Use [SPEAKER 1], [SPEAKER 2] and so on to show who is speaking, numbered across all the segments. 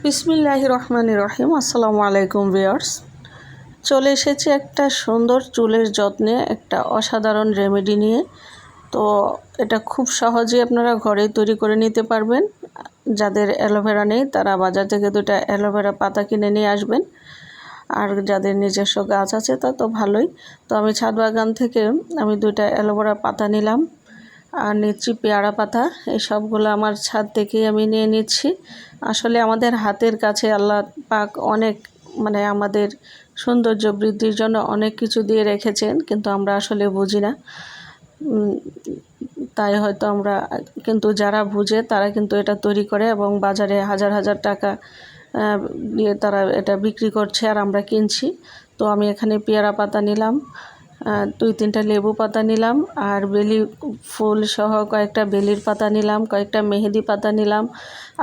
[SPEAKER 1] বিসমিল্লাহির রহমানির রহিম। আসসালামু আলাইকুম ভিউয়ার্স, চলে এসেছি একটা সুন্দর চুলের যত্নে একটা অসাধারণ রেমেডি নিয়ে। তো এটা খুব সহজেই আপনারা ঘরেই তৈরি করে নিতে পারবেন। যাদের অ্যালোভেরা নেই তারা বাজার থেকে 2টা অ্যালোভেরা পাতা কিনে নিয়ে আসবেন, আর যাদের নিজস্ব গাছ আছে তা তো ভালোই। তো আমি ছাদ বাগান থেকে 2টা অ্যালোভেরা পাতা নিলাম, আর নিচ্ছি পেয়ারা পাতা। এই সবগুলো আমার ছাদ থেকেই আমি নিয়ে নিচ্ছি। আসলে আমাদের হাতের কাছে আল্লাহ পাক অনেক আমাদের সৌন্দর্য বৃদ্ধির জন্য অনেক কিছু দিয়ে রেখেছেন, কিন্তু আমরা আসলে বুঝি না। তাই হয়তো আমরা, কিন্তু যারা বুঝে তারা কিন্তু এটা তৈরি করে এবং বাজারে হাজার হাজার টাকা দিয়ে তারা এটা বিক্রি করছে, আর আমরা কিনছি। তো আমি এখানে পেয়ারা পাতা নিলাম, 2-3টা লেবু পাতা নিলাম, আর বেলি ফুল সহ কয়েকটা বেলির পাতা নিলাম, কয়েকটা মেহেদি পাতা নিলাম,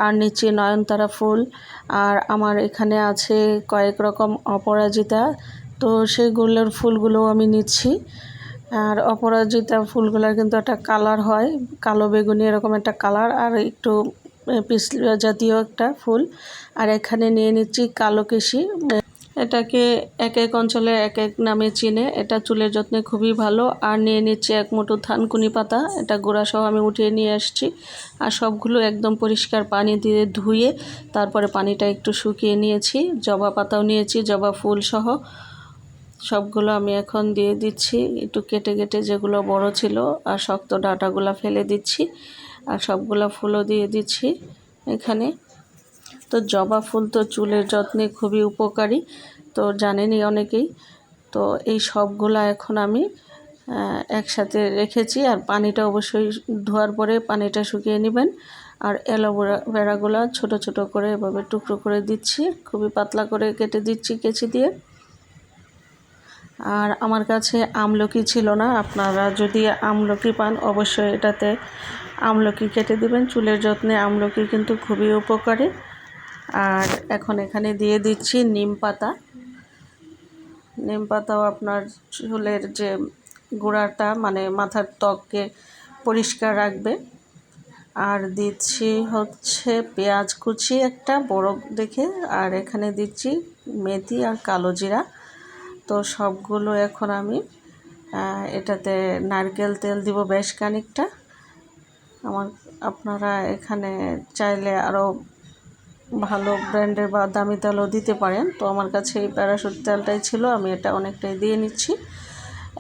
[SPEAKER 1] আর নিচে নয়নতারা ফুল, আর আমার এখানে আছে কয়েক রকম অপরাজিতা। তো সেগুলোর ফুলগুলো আমি নিচ্ছি। আর অপরাজিতা ফুলগুলোর কিন্তু একটা কালার হয়, কালো বেগুনি এরকম একটা কালার, আর একটু পিছলা জাতীয় একটা ফুল। আর এখানে নিয়ে নিচ্ছি কালোকেশি। এটাকে এক এক অঞ্চলে এক এক নামে চিনে। এটা চুলের যত্নে খুবই ভালো। আর নিয়ে নিচ্ছি এক মুঠো থানকুনি পাতা, এটা গোড়া সহ আমি উঠিয়ে নিয়ে আসছি। আর সবগুলো একদম পরিষ্কার পানি দিয়ে ধুয়ে তারপরে পানিটা একটু শুকিয়ে নিয়েছি। জবা পাতাও নিয়েছি, জবা ফুল সহ সবগুলো আমি এখন দিয়ে দিচ্ছি, একটু কেটে কেটে, যেগুলো বড় ছিল, আর শক্ত ডাঁটাগুলো ফেলে দিচ্ছি। আর সবগুলো ফুলও দিয়ে দিচ্ছি এখানে। তো জবা ফুল তো চুলের যত্নে খুবই উপকারী, তো জানেনই অনেকেই। তো এই সবগুলা এখন আমি একসাথে রেখেছি। আর পানিটা অবশ্যই ধোয়ার পরে পানিটা শুকিয়ে নেবেন। আর অ্যালোভেরাগুলো ছোট ছোট করে এভাবে টুকরো করে দিচ্ছি, খুবই পাতলা করে কেটে দিচ্ছি কেচি দিয়ে। আর আমার কাছে আমলকি ছিল না, আপনারা যদি আমলকি পান অবশ্যই এটাতে আমলকি কেটে দিবেন। চুলের যত্নে আমলকি কিন্তু খুবই উপকারী। আর এখন এখানে দিয়ে দিচ্ছি নিম পাতা। নিম পাতাও আপনার চুলের যে গোড়াটা মাথার ত্বককে পরিষ্কার রাখবে। আর দিচ্ছি হচ্ছে পেঁয়াজ কুচি একটা বড় দেখে, আর এখানে দিচ্ছি মেথি আর কালো জিরা। তো সবগুলো এখন আমি এটাতে নারকেল তেল দিব বেশ খানিকটা। আপনারা এখানে চাইলে আরও ভালো ব্র্যান্ডের বা দামি তেলও দিতে পারেন। তো আমার কাছে এই প্যারাশুট তেলটাই ছিল, আমি এটা অনেকটাই দিয়ে নিচ্ছি।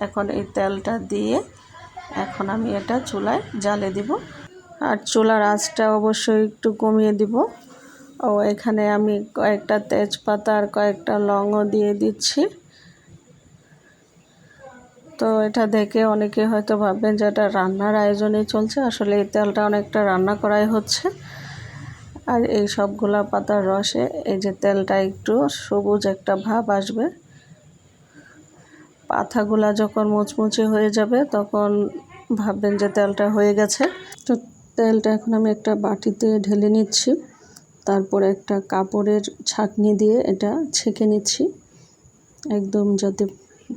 [SPEAKER 1] এখন এই তেলটা দিয়ে এখন আমি এটা চুলায় জ্বালে দিব, আর চুলার আঁচটা অবশ্যই একটু কমিয়ে দিব। ও এখানে আমি কয়েকটা তেজপাতা আর কয়েকটা লংও দিয়ে দিচ্ছি। তো এটা দেখে অনেকে হয়তো ভাববেন যে এটা রান্নার আয়োজনেই চলছে, আসলে এই তেলটা অনেকটা রান্না করাই হচ্ছে। আর এই সবগুলা পাতার রসে এই যে তেলটা একটু সবুজ একটা ভাব আসবে। পাতাগুলা যখন মুচমুচে হয়ে যাবে তখন ভাববেন যে তেলটা হয়ে গেছে। তো তেলটা এখন আমি একটা বাটিতে ঢেলে নিচ্ছি, তারপরে একটা কাপড়ের ছাঁকনি দিয়ে এটা ছেঁকে নিচ্ছি, একদম যাতে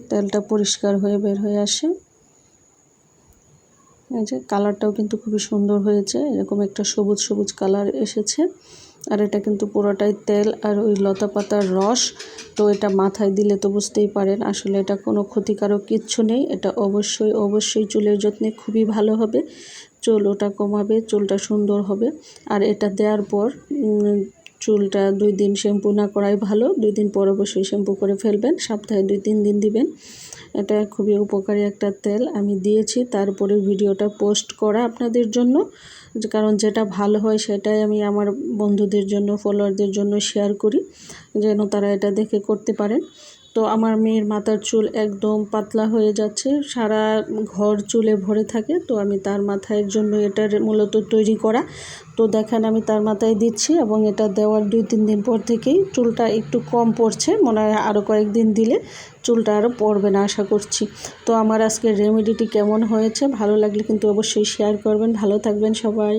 [SPEAKER 1] তেলটা পরিষ্কার হয়ে বের হয়ে আসে। এই যে কালারটাও কিন্তু খুবই সুন্দর হয়েছে, এরকম একটা সবুজ সবুজ কালার এসেছে। আর এটা কিন্তু পুরোটাই তেল আর ওই লতা পাতার রস। তো এটা মাথায় দিলে তো বুঝতেই পারেন আসলে এটা কোনো ক্ষতিকারক কিচ্ছু নেই। এটা অবশ্যই অবশ্যই চুলের যত্নে খুবই ভালো হবে, চুল ওটা কমাবে, চুলটা সুন্দর হবে। আর এটা দেওয়ার পর চুলটা 2 দিন শ্যাম্পু না করাই ভালো, 2 দিন পর অবশ্যই শ্যাম্পু করে ফেলবেন, সপ্তাহে 2-3 দিন দিবেন। এটা খুবই উপকারী একটা তেল আমি দিয়েছি, তারপরে ভিডিওটা পোস্ট করা আপনাদের জন্য, কারণ যেটা ভালো হয় সেটাই আমি আমার বন্ধুদের জন্য, ফলোয়ারদের জন্য শেয়ার করি, যেন তারা এটা দেখে করতে পারেন। তো আমার মেয়ের মাথার চুল একদম পাতলা হয়ে যাচ্ছে, সারা ঘর চুলে ভরে থাকে। তো আমি তার মাথার জন্য এটা মূলত তৈরি করা। তো দেখেন আমি তার মাথায় দিচ্ছি, এবং এটা দেওয়ার 2-3 দিন পর থেকেই চুলটা একটু কম পড়ছে, মনে হয় আরও কয়েকদিন দিলে চুলটা আরও পড়বে না আশা করছি। তো আমার আজকের রেমেডিটি কেমন হয়েছে, ভালো লাগলে কিন্তু অবশ্যই শেয়ার করবেন। ভালো থাকবেন সবাই।